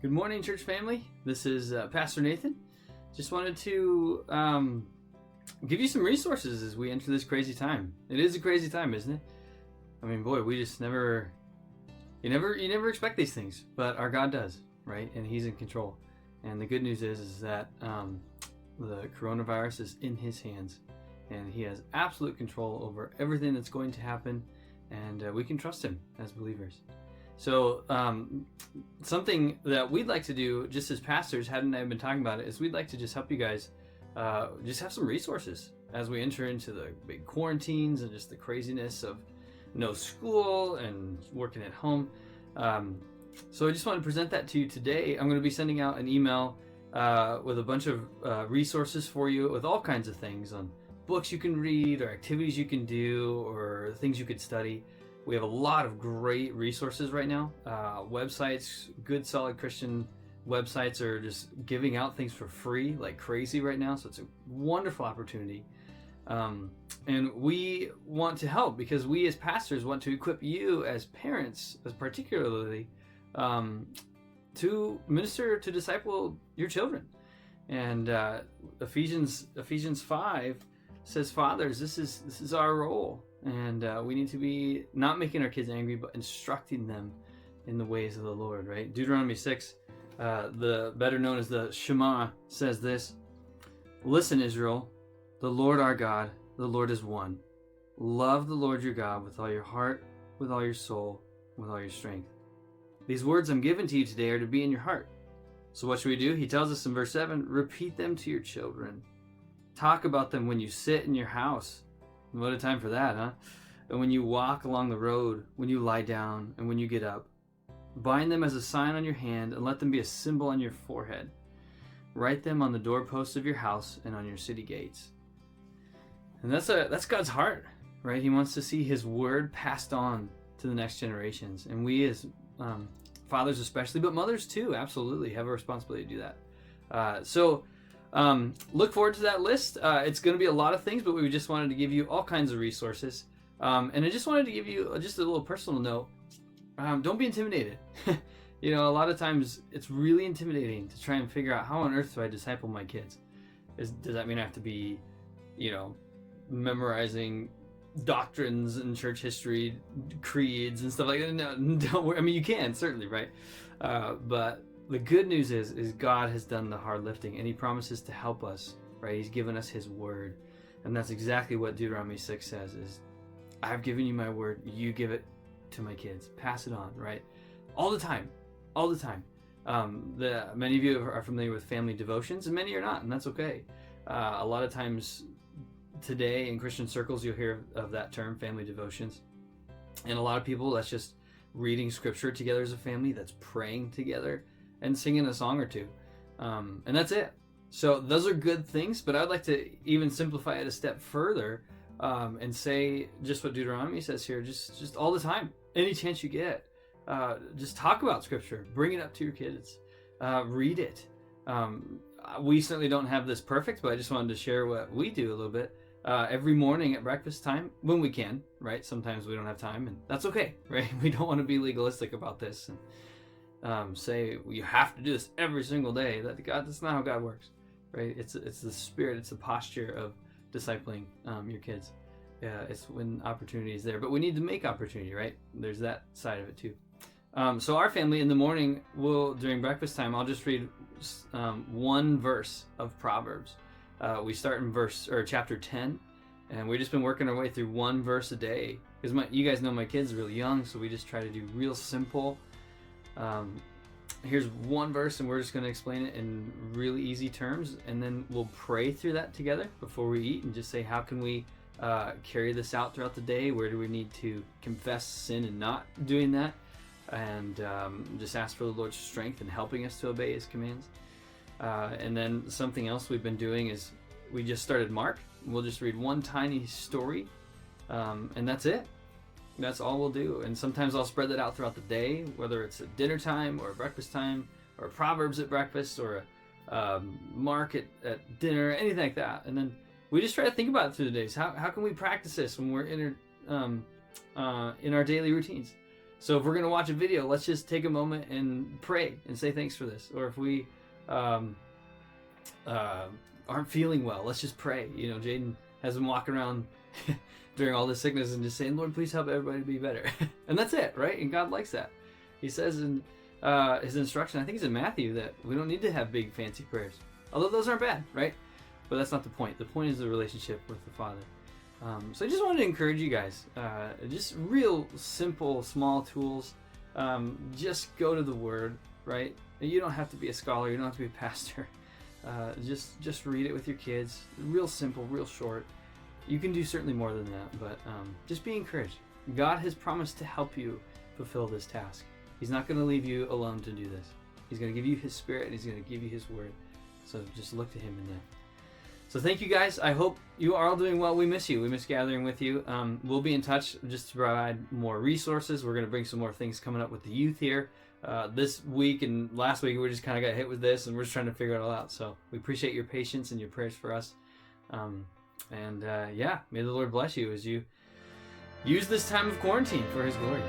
Good morning, church family. This is Pastor Nathan. Just wanted to give you some resources as we enter this crazy time. It is a crazy time, isn't it? I mean, boy, we just never, you never expect these things, but our God does, right? And He's in control. And the good news is that the coronavirus is in His hands, and He has absolute control over everything that's going to happen, and we can trust Him as believers. So something that we'd like to do just as pastors, hadn't I been talking about it, is we'd like to just help you guys just have some resources as we enter into the big quarantines and just the craziness of no school and working at home. So I just want to present that to you today. I'm going to be sending out an email with a bunch of resources for you with all kinds of things on books you can read or activities you can do or things you could study. We have a lot of great resources right now. Websites, good solid Christian websites are just giving out things for free like crazy right now. So it's a wonderful opportunity. And we want to help because we as pastors want to equip you as parents, as particularly, to minister, to disciple your children. And Ephesians 5 says, fathers, this is our role. And we need to be not making our kids angry, but instructing them in the ways of the Lord, right? Deuteronomy 6, the better known as the Shema, says this: Listen, Israel, the Lord our God, the Lord is one. Love the Lord your God with all your heart, with all your soul, with all your strength. These words I'm giving to you today are to be in your heart. So what should we do? He tells us in verse 7, repeat them to your children. Talk about them when you sit in your house. What a time for that, huh? And when you walk along the road, when you lie down, and when you get up. Bind them as a sign on your hand, and let them be a symbol on your forehead. Write them on the doorposts of your house and on your city gates. And that's God's heart, right? He wants to see His word passed on to the next generations. And we as fathers especially, but mothers too, absolutely have a responsibility to do that. So look forward to that list. It's going to be a lot of things, but we just wanted to give you all kinds of resources. And I just wanted to give you just a little personal note. Don't be intimidated. You know, a lot of times it's really intimidating to try and figure out how on earth do I disciple my kids. Does that mean I have to be, memorizing doctrines and church history, creeds and stuff like that? No, don't worry. I mean, you can certainly, right? But the good news is God has done the hard lifting, and He promises to help us, right? He's given us His word. And that's exactly what Deuteronomy 6 says is, I've given you my word, you give it to my kids. Pass it on, right? All the time. Many of you are familiar with family devotions, and many are not, and that's okay. A lot of times today in Christian circles, you'll hear of that term, family devotions. And a lot of people, that's just reading scripture together as a family, that's praying together, and singing a song or two. And that's it. So those are good things, but I'd like to even simplify it a step further and say just what Deuteronomy says here, just all the time, any chance you get. Just talk about scripture, bring it up to your kids, read it. We certainly don't have this perfect, but I just wanted to share what we do a little bit. Every morning at breakfast time, when we can, right? Sometimes we don't have time, and that's okay, right? We don't want to be legalistic about this and say you have to do this every single day. That's not how God works, right? It's the spirit, it's the posture of discipling your kids. It's when opportunity is there, but we need to make opportunity, right? There's that side of it too. So our family in the morning, during breakfast time, I'll just read one verse of Proverbs. We start in chapter 10, and we've just been working our way through one verse a day because you guys know my kids are really young, so we just try to do real simple. Here's one verse, and we're just going to explain it in really easy terms, and then we'll pray through that together before we eat and just say, how can we carry this out throughout the day? Where do we need to confess sin and not doing that? And just ask for the Lord's strength in helping us to obey His commands. And then something else we've been doing is we just started Mark. We'll just read one tiny story, and that's it. That's all we'll do. And sometimes I'll spread that out throughout the day, whether it's at dinner time or breakfast time, or Proverbs at breakfast, or Mark at dinner, anything like that. And then we just try to think about it through the days. How can we practice this when we're in our daily routines? So if we're going to watch a video, let's just take a moment and pray and say thanks for this. Or if we aren't feeling well, let's just pray. You know, Jaden has been walking around during all this sickness and just saying, Lord, please help everybody be better. And that's it, right? And God likes that. He says in his instruction, I think it's in Matthew, that we don't need to have big fancy prayers. Although those aren't bad, right? But that's not the point. The point is the relationship with the Father. So I just wanted to encourage you guys, just real simple, small tools. Just go to the Word, right? You don't have to be a scholar. You don't have to be a pastor. Just read it with your kids. Real simple, real short. You can do certainly more than that, but just be encouraged. God has promised to help you fulfill this task. He's not going to leave you alone to do this. He's going to give you His Spirit, and He's going to give you His Word. So just look to Him in that. So thank you guys. I hope you are all doing well. We miss you. We miss gathering with you. We'll be in touch just to provide more resources. We're going to bring some more things coming up with the youth here. This week and last week we just kind of got hit with this, and we're just trying to figure it all out. So we appreciate your patience and your prayers for us. Yeah, may the Lord bless you as you use this time of quarantine for His glory.